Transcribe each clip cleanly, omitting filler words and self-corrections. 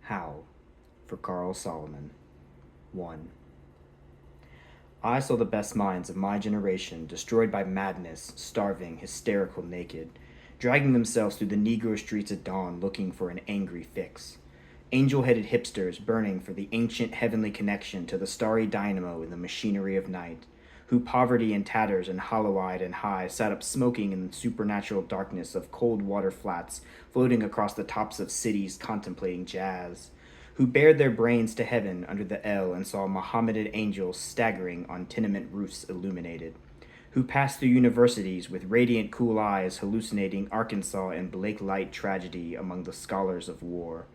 Howl, for Carl Solomon. 1. I saw the best minds of my generation destroyed by madness, starving, hysterical, naked, dragging themselves through the Negro streets at dawn looking for an angry fix. Angel-headed hipsters burning for the ancient heavenly connection to the starry dynamo in the machinery of night, who poverty and tatters and hollow-eyed and high sat up smoking in the supernatural darkness of cold water flats floating across the tops of cities contemplating jazz, who bared their brains to heaven under the L and saw Mohammedan angels staggering on tenement roofs illuminated, who passed through universities with radiant cool eyes hallucinating Arkansas and Blake Light tragedy among the scholars of war,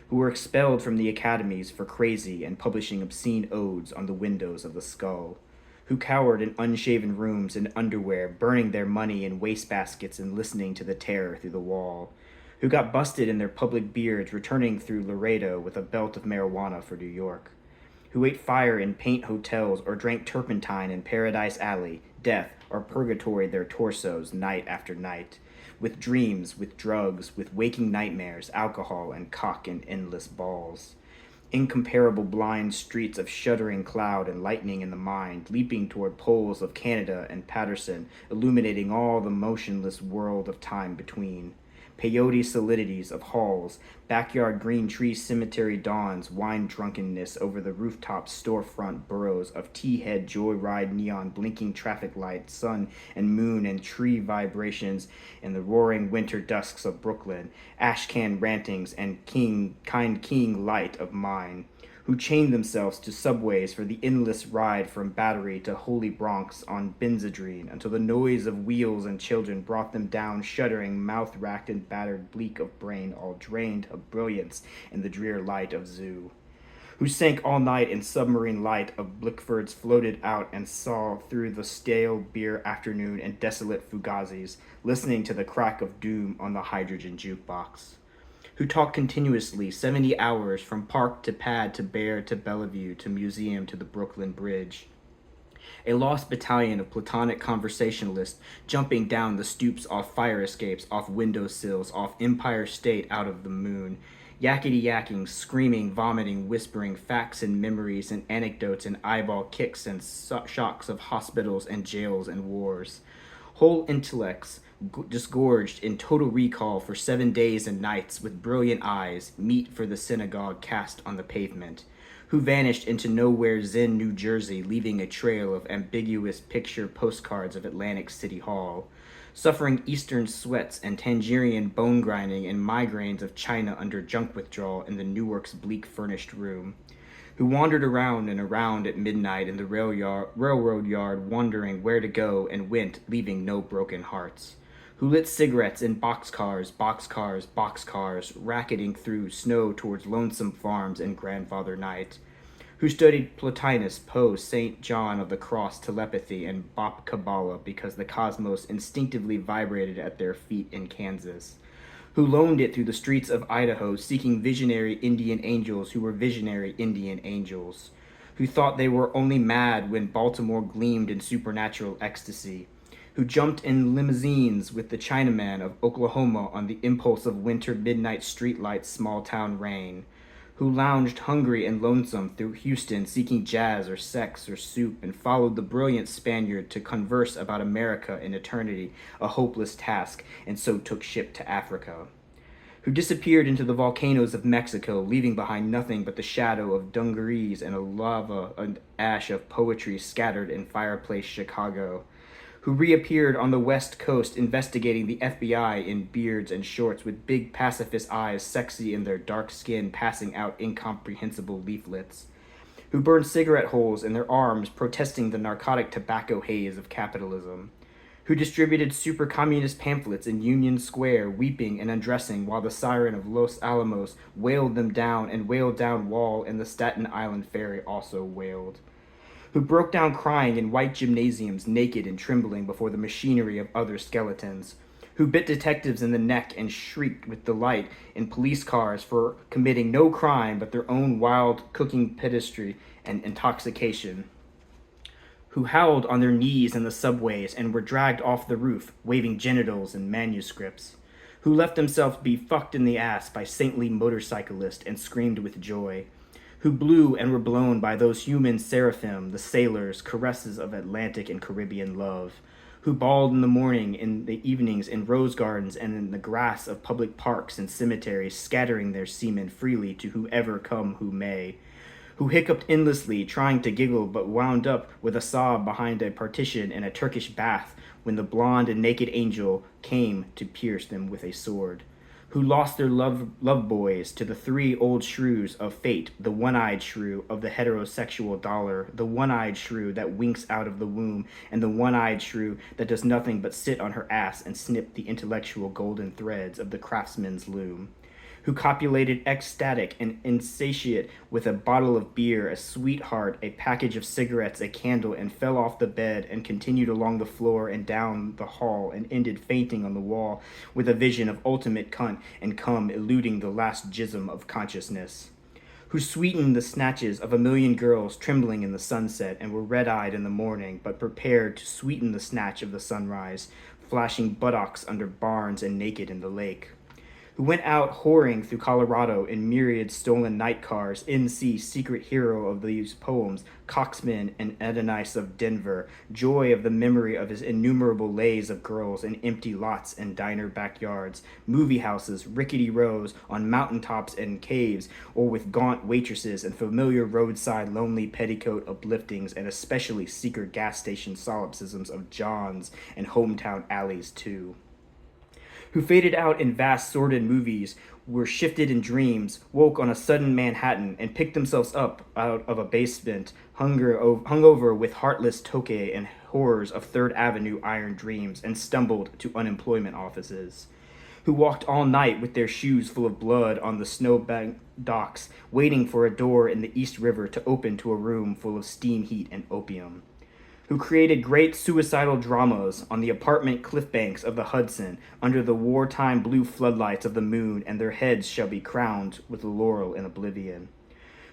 who were expelled from the academies for crazy and publishing obscene odes on the windows of the skull, who cowered in unshaven rooms in underwear, burning their money in wastebaskets and listening to the terror through the wall, who got busted in their public beards returning through Laredo with a belt of marijuana for New York, who ate fire in paint hotels or drank turpentine in Paradise Alley, death, or purgatory their torsos night after night, with dreams, with drugs, with waking nightmares, alcohol, and cock and endless balls. Incomparable blind streets of shuddering cloud and lightning in the mind, leaping toward poles of Canada and Patterson, illuminating all the motionless world of time between. Peyote solidities of halls, backyard green tree cemetery dawns, wine drunkenness over the rooftop storefront burrows of tea-head joyride neon blinking traffic lights, sun and moon and tree vibrations in the roaring winter dusks of Brooklyn, ashcan rantings and kind king light of mine, who chained themselves to subways for the endless ride from Battery to Holy Bronx on Benzedrine until the noise of wheels and children brought them down shuddering, mouth-racked and battered, bleak of brain, all drained of brilliance in the drear light of Zoo, who sank all night in submarine light of Blickfords floated out and saw through the stale beer afternoon and desolate fugazis, listening to the crack of doom on the hydrogen jukebox, who talked continuously 70 hours from park to pad to bear to Bellevue to museum to the Brooklyn Bridge. A lost battalion of platonic conversationalists jumping down the stoops off fire escapes, off window sills, off Empire State out of the moon, yakety yakking, screaming, vomiting, whispering facts and memories and anecdotes and eyeball kicks and shocks of hospitals and jails and wars. Whole intellects disgorged in total recall for 7 days and nights with brilliant eyes, meet for the synagogue cast on the pavement, who vanished into nowhere Zen, New Jersey, leaving a trail of ambiguous picture postcards of Atlantic City Hall, suffering eastern sweats and Tangerian bone grinding and migraines of China under junk withdrawal in the Newark's bleak furnished room, who wandered around and around at midnight in the railroad yard wondering where to go and went, leaving no broken hearts, who lit cigarettes in boxcars, racketing through snow towards lonesome farms and grandfather night, who studied Plotinus, Poe, St. John of the Cross telepathy and Bop Kabbalah because the cosmos instinctively vibrated at their feet in Kansas, who loaned it through the streets of Idaho seeking visionary Indian angels who were visionary Indian angels, who thought they were only mad when Baltimore gleamed in supernatural ecstasy, who jumped in limousines with the Chinaman of Oklahoma on the impulse of winter midnight streetlights small-town rain, who lounged hungry and lonesome through Houston seeking jazz or sex or soup and followed the brilliant Spaniard to converse about America in eternity, a hopeless task, and so took ship to Africa, who disappeared into the volcanoes of Mexico, leaving behind nothing but the shadow of dungarees and a lava and ash of poetry scattered in fireplace Chicago, who reappeared on the West Coast investigating the FBI in beards and shorts with big pacifist eyes sexy in their dark skin passing out incomprehensible leaflets, who burned cigarette holes in their arms protesting the narcotic tobacco haze of capitalism, who distributed super communist pamphlets in Union Square weeping and undressing while the siren of Los Alamos wailed them down and wailed down Wall and the Staten Island ferry also wailed, who broke down crying in white gymnasiums naked and trembling before the machinery of other skeletons, who bit detectives in the neck and shrieked with delight in police cars for committing no crime but their own wild cooking pedestry and intoxication, who howled on their knees in the subways and were dragged off the roof, waving genitals and manuscripts, who left himself be fucked in the ass by saintly motorcyclist and screamed with joy, who blew and were blown by those human seraphim, the sailors, caresses of Atlantic and Caribbean love, who bawled in the morning, in the evenings, in rose gardens and in the grass of public parks and cemeteries, scattering their semen freely to whoever come who may, who hiccuped endlessly, trying to giggle, but wound up with a sob behind a partition in a Turkish bath when the blonde and naked angel came to pierce them with a sword, who lost their love boys to the three old shrews of fate, the one-eyed shrew of the heterosexual dollar, the one-eyed shrew that winks out of the womb, and the one-eyed shrew that does nothing but sit on her ass and snip the intellectual golden threads of the craftsman's loom, who copulated ecstatic and insatiate with a bottle of beer, a sweetheart, a package of cigarettes, a candle, and fell off the bed and continued along the floor and down the hall and ended fainting on the wall with a vision of ultimate cunt and cum eluding the last jism of consciousness, who sweetened the snatches of a million girls trembling in the sunset and were red-eyed in the morning, but prepared to sweeten the snatch of the sunrise, flashing buttocks under barns and naked in the lake, who went out whoring through Colorado in myriad stolen night cars, N.C., secret hero of these poems, Coxman and Adonis of Denver, joy of the memory of his innumerable lays of girls in empty lots and diner backyards, movie houses, rickety rows, on mountaintops and caves, or with gaunt waitresses and familiar roadside lonely petticoat upliftings, and especially secret gas station solipsisms of John's and hometown alleys too, who faded out in vast sordid movies, were shifted in dreams, woke on a sudden Manhattan, and picked themselves up out of a basement, hung over with heartless Tokay and horrors of Third Avenue iron dreams, and stumbled to unemployment offices, who walked all night with their shoes full of blood on the snowbank docks, waiting for a door in the East River to open to a room full of steam heat and opium, who created great suicidal dramas on the apartment cliff banks of the Hudson under the wartime blue floodlights of the moon, and their heads shall be crowned with laurel in oblivion,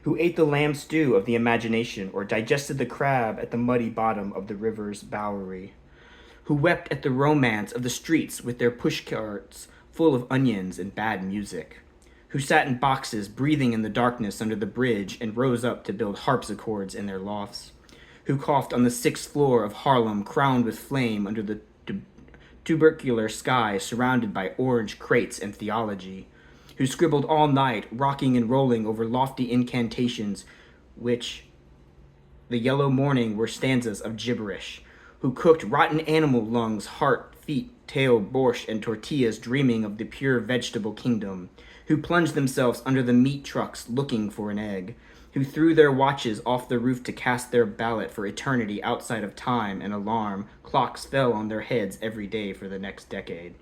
who ate the lamb stew of the imagination or digested the crab at the muddy bottom of the river's Bowery, who wept at the romance of the streets with their pushcarts full of onions and bad music, who sat in boxes breathing in the darkness under the bridge and rose up to build harpsichords in their lofts, who coughed on the 6th floor of Harlem, crowned with flame under the tubercular sky surrounded by orange crates and theology, who scribbled all night, rocking and rolling over lofty incantations, which the yellow morning were stanzas of gibberish, who cooked rotten animal lungs, heart, feet, tail, borscht, and tortillas, dreaming of the pure vegetable kingdom, who plunged themselves under the meat trucks looking for an egg, who threw their watches off the roof to cast their ballot for eternity outside of time and alarm. Clocks fell on their heads every day for the next decade,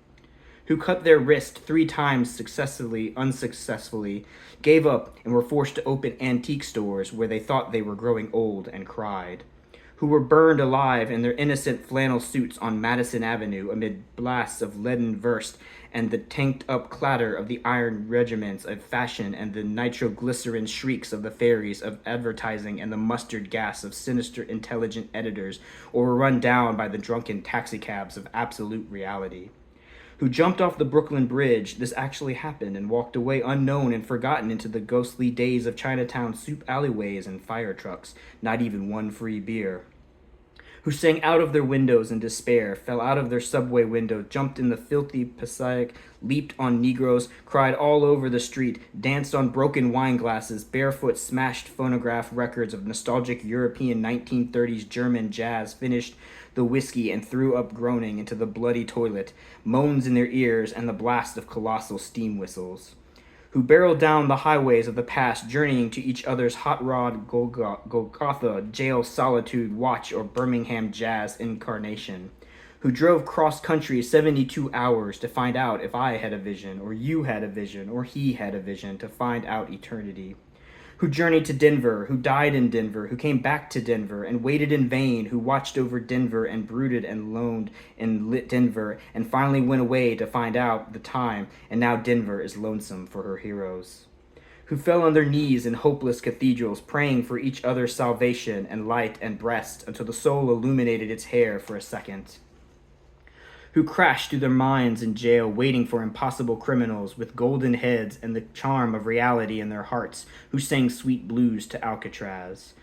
who cut their wrist 3 times successfully, unsuccessfully, gave up, and were forced to open antique stores where they thought they were growing old and cried, who were burned alive in their innocent flannel suits on Madison Avenue amid blasts of leaden verse and the tanked-up clatter of the iron regiments of fashion and the nitroglycerin shrieks of the fairies of advertising and the mustard gas of sinister intelligent editors, or were run down by the drunken taxicabs of absolute reality, who jumped off the Brooklyn Bridge, this actually happened, and walked away unknown and forgotten into the ghostly days of Chinatown soup alleyways and fire trucks, not even one free beer, who sang out of their windows in despair, fell out of their subway window, jumped in the filthy Passaic, leaped on Negroes, cried all over the street, danced on broken wine glasses, barefoot smashed phonograph records of nostalgic European 1930s German jazz, finished the whiskey and threw up groaning into the bloody toilet, moans in their ears and the blast of colossal steam whistles, who barreled down the highways of the past, journeying to each other's hot rod Golgotha, jail solitude, watch, or Birmingham jazz incarnation, who drove cross-country 72 hours to find out if I had a vision, or you had a vision, or he had a vision, to find out eternity, who journeyed to Denver, who died in Denver, who came back to Denver and waited in vain, who watched over Denver and brooded and loaned in lit Denver, and finally went away to find out the time, and now Denver is lonesome for her heroes, who fell on their knees in hopeless cathedrals, praying for each other's salvation and light and breast until the soul illuminated its hair for a second, who crashed through their minds in jail waiting for impossible criminals with golden heads and the charm of reality in their hearts, who sang sweet blues to Alcatraz,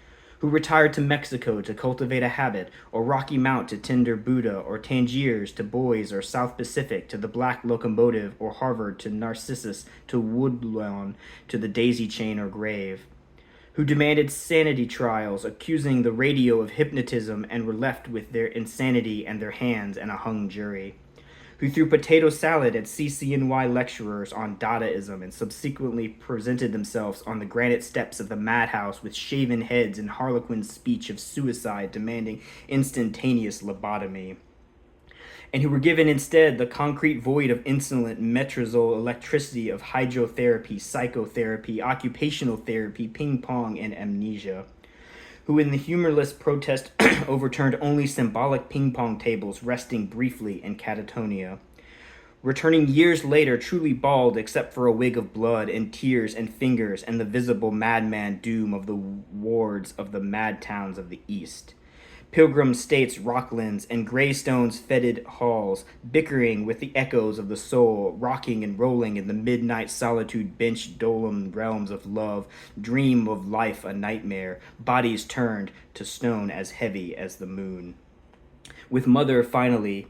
who retired to Mexico to cultivate a habit, or Rocky Mount to tender Buddha, or Tangiers to Boys, or South Pacific to the Black Locomotive, or Harvard to Narcissus, to Woodlawn, to the Daisy Chain or Grave, who demanded sanity trials, accusing the radio of hypnotism, and were left with their insanity and their hands and a hung jury, who threw potato salad at CCNY lecturers on Dadaism and subsequently presented themselves on the granite steps of the madhouse with shaven heads and harlequin speech of suicide demanding instantaneous lobotomy, and who were given instead the concrete void of insulin, metrazole, electricity, of hydrotherapy, psychotherapy, occupational therapy, ping pong, and amnesia, who in the humorless protest overturned only symbolic ping pong tables resting briefly in catatonia, returning years later truly bald except for a wig of blood and tears and fingers and the visible madman doom of the wards of the mad towns of the East. Pilgrim states, rocklands, and greystones fetid halls, bickering with the echoes of the soul, rocking and rolling in the midnight solitude bench dolem realms of love, dream of life a nightmare, bodies turned to stone as heavy as the moon. With mother finally,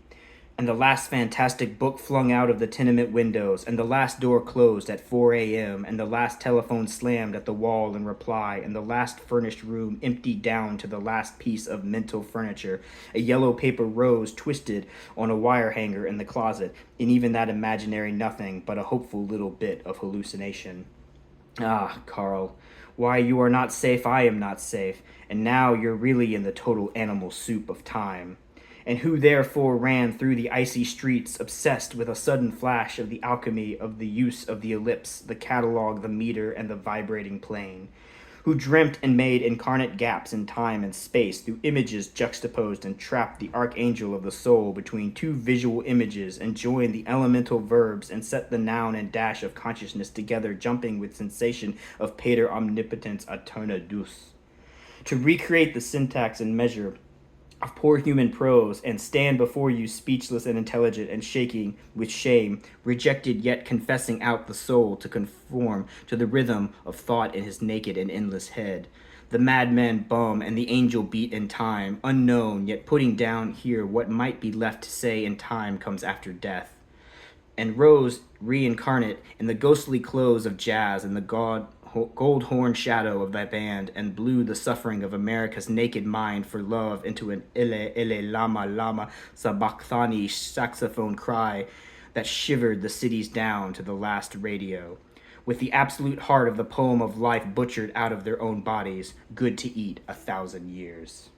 and the last fantastic book flung out of the tenement windows, and the last door closed at 4 a.m., and the last telephone slammed at the wall in reply, and the last furnished room emptied down to the last piece of mental furniture, a yellow paper rose twisted on a wire hanger in the closet, and even that imaginary nothing but a hopeful little bit of hallucination. Ah, Carl, why you are not safe, I am not safe, and now you're really in the total animal soup of time. And who therefore ran through the icy streets, obsessed with a sudden flash of the alchemy of the use of the ellipse, the catalog, the meter, and the vibrating plane, who dreamt and made incarnate gaps in time and space through images juxtaposed and trapped the archangel of the soul between two visual images and joined the elemental verbs and set the noun and dash of consciousness together, jumping with sensation of pater omnipotens aeterna deus, to recreate the syntax and measure of poor human prose, and stand before you speechless and intelligent and shaking with shame, rejected yet confessing out the soul to conform to the rhythm of thought in his naked and endless head. The madman bum and the angel beat in time, unknown, yet putting down here what might be left to say in time comes after death. And rose reincarnate in the ghostly clothes of jazz and the gold horn shadow of thy band, and blew the suffering of America's naked mind for love into an ele lama lama sabachthani saxophone cry that shivered the cities down to the last radio, with the absolute heart of the poem of life butchered out of their own bodies, good to eat 1,000 years.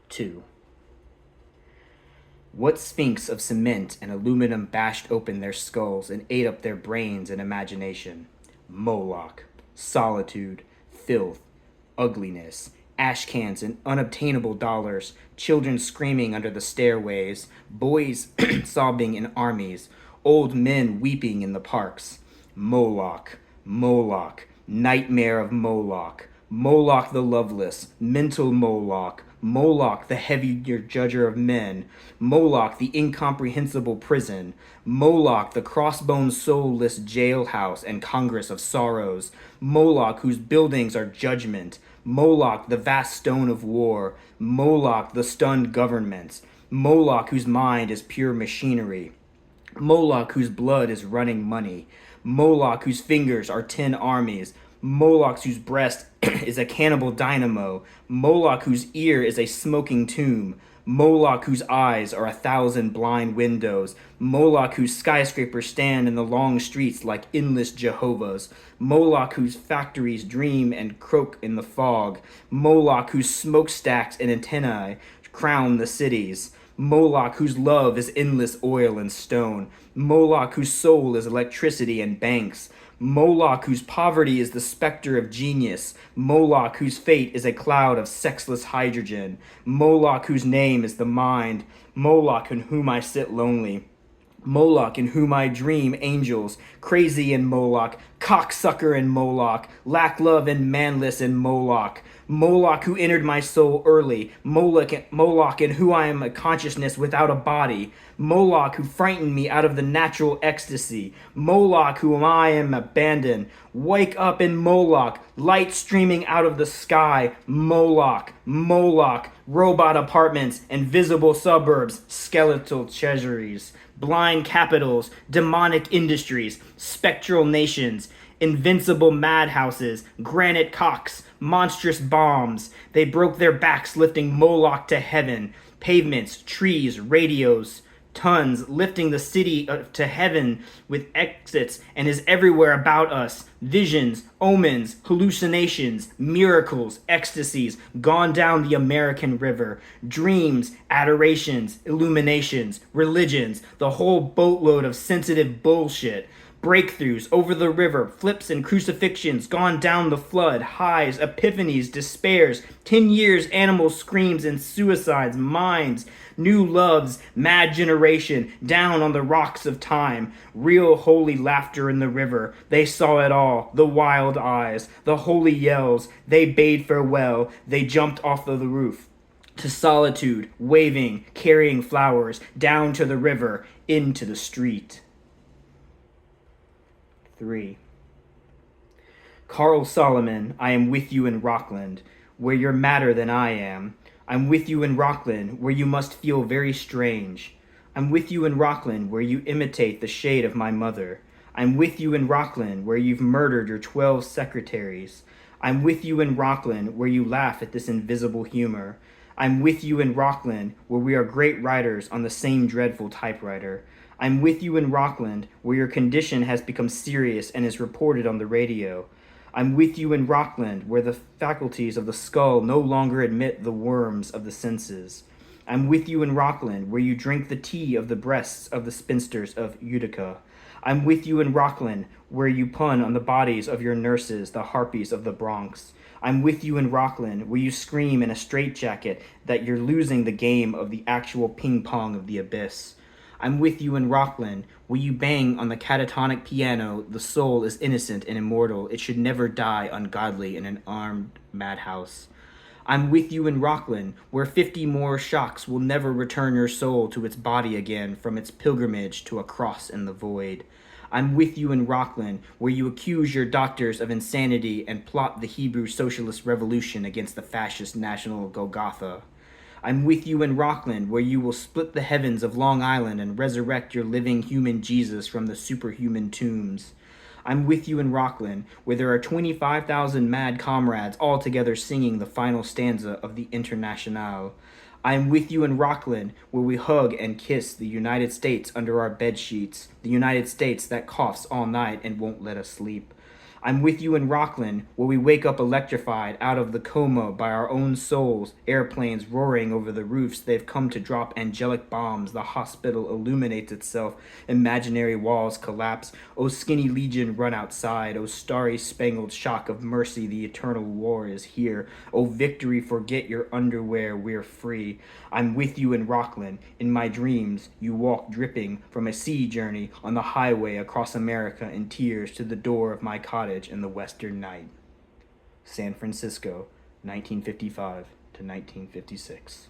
2. What sphinx of cement and aluminum bashed open their skulls and ate up their brains and imagination? Moloch, solitude, filth, ugliness, ash cans and unobtainable dollars, children screaming under the stairways, boys sobbing in armies, old men weeping in the parks. Moloch, Moloch, nightmare of Moloch, Moloch the loveless, mental Moloch, Moloch the heavier judger of men, Moloch the incomprehensible prison, Moloch the crossbones soulless jailhouse and congress of sorrows, Moloch whose buildings are judgment, Moloch the vast stone of war, Moloch the stunned governments, Moloch whose mind is pure machinery, Moloch whose blood is running money, Moloch whose fingers are 10 armies, Moloch whose breast is a cannibal dynamo, Moloch whose ear is a smoking tomb, Moloch whose eyes are 1,000 blind windows, Moloch whose skyscrapers stand in the long streets like endless Jehovahs, Moloch whose factories dream and croak in the fog, Moloch whose smokestacks and antennae crown the cities, Moloch whose love is endless oil and stone, Moloch whose soul is electricity and banks, Moloch whose poverty is the specter of genius, Moloch whose fate is a cloud of sexless hydrogen, Moloch whose name is the mind, Moloch in whom I sit lonely, Moloch, in whom I dream angels, crazy in Moloch, cocksucker in Moloch, lack love and manless in Moloch. Moloch, who entered my soul early. Moloch, in who I am a consciousness without a body. Moloch, who frightened me out of the natural ecstasy. Moloch, whom I am abandoned. Wake up in Moloch, light streaming out of the sky. Moloch, Moloch, robot apartments, invisible suburbs, skeletal treasuries, blind capitals, demonic industries, spectral nations, invincible madhouses, granite cocks, monstrous bombs. They broke their backs lifting Moloch to heaven. Pavements, trees, radios, tons, lifting the city to heaven with exits, and is everywhere about us. Visions, omens, hallucinations, miracles, ecstasies, gone down the American river. Dreams, adorations, illuminations, religions, the whole boatload of sensitive bullshit. Breakthroughs over the river, flips and crucifixions, gone down the flood, highs, epiphanies, despairs, 10 years, animal screams and suicides, minds, new loves, mad generation, down on the rocks of time, real holy laughter in the river. They saw it all, the wild eyes, the holy yells. They bade farewell, they jumped off of the roof. To solitude, waving, carrying flowers, down to the river, into the street. 3. Carl Solomon, I am with you in Rockland, where you're madder than I am. I'm with you in Rockland, where you must feel very strange. I'm with you in Rockland, where you imitate the shade of my mother. I'm with you in Rockland, where you've murdered your 12 secretaries. I'm with you in Rockland, where you laugh at this invisible humor. I'm with you in Rockland, where we are great writers on the same dreadful typewriter. I'm with you in Rockland, where your condition has become serious and is reported on the radio. I'm with you in Rockland, where the faculties of the skull no longer admit the worms of the senses. I'm with you in Rockland, where you drink the tea of the breasts of the spinsters of Utica. I'm with you in Rockland, where you pun on the bodies of your nurses, the harpies of the Bronx. I'm with you in Rockland, where you scream in a straitjacket that you're losing the game of the actual ping-pong of the abyss. I'm with you in Rockland, where you bang on the catatonic piano, the soul is innocent and immortal, it should never die ungodly in an armed madhouse. I'm with you in Rockland, where 50 more shocks will never return your soul to its body again from its pilgrimage to a cross in the void. I'm with you in Rockland, where you accuse your doctors of insanity and plot the Hebrew socialist revolution against the fascist national Golgotha. I'm with you in Rockland, where you will split the heavens of Long Island and resurrect your living human Jesus from the superhuman tombs. I'm with you in Rockland, where there are 25,000 mad comrades all together singing the final stanza of the Internationale. I am with you in Rockland, where we hug and kiss the United States under our bed sheets, the United States that coughs all night and won't let us sleep. I'm with you in Rockland, where we wake up electrified out of the coma by our own souls, airplanes roaring over the roofs. They've come to drop angelic bombs. The hospital illuminates itself. Imaginary walls collapse. O skinny legion, run outside. O starry spangled shock of mercy, the eternal war is here. O victory, forget your underwear, we're free. I'm with you in Rockland. In my dreams, you walk dripping from a sea journey on the highway across America in tears to the door of my cottage in the western night. San Francisco, 1955 to 1956.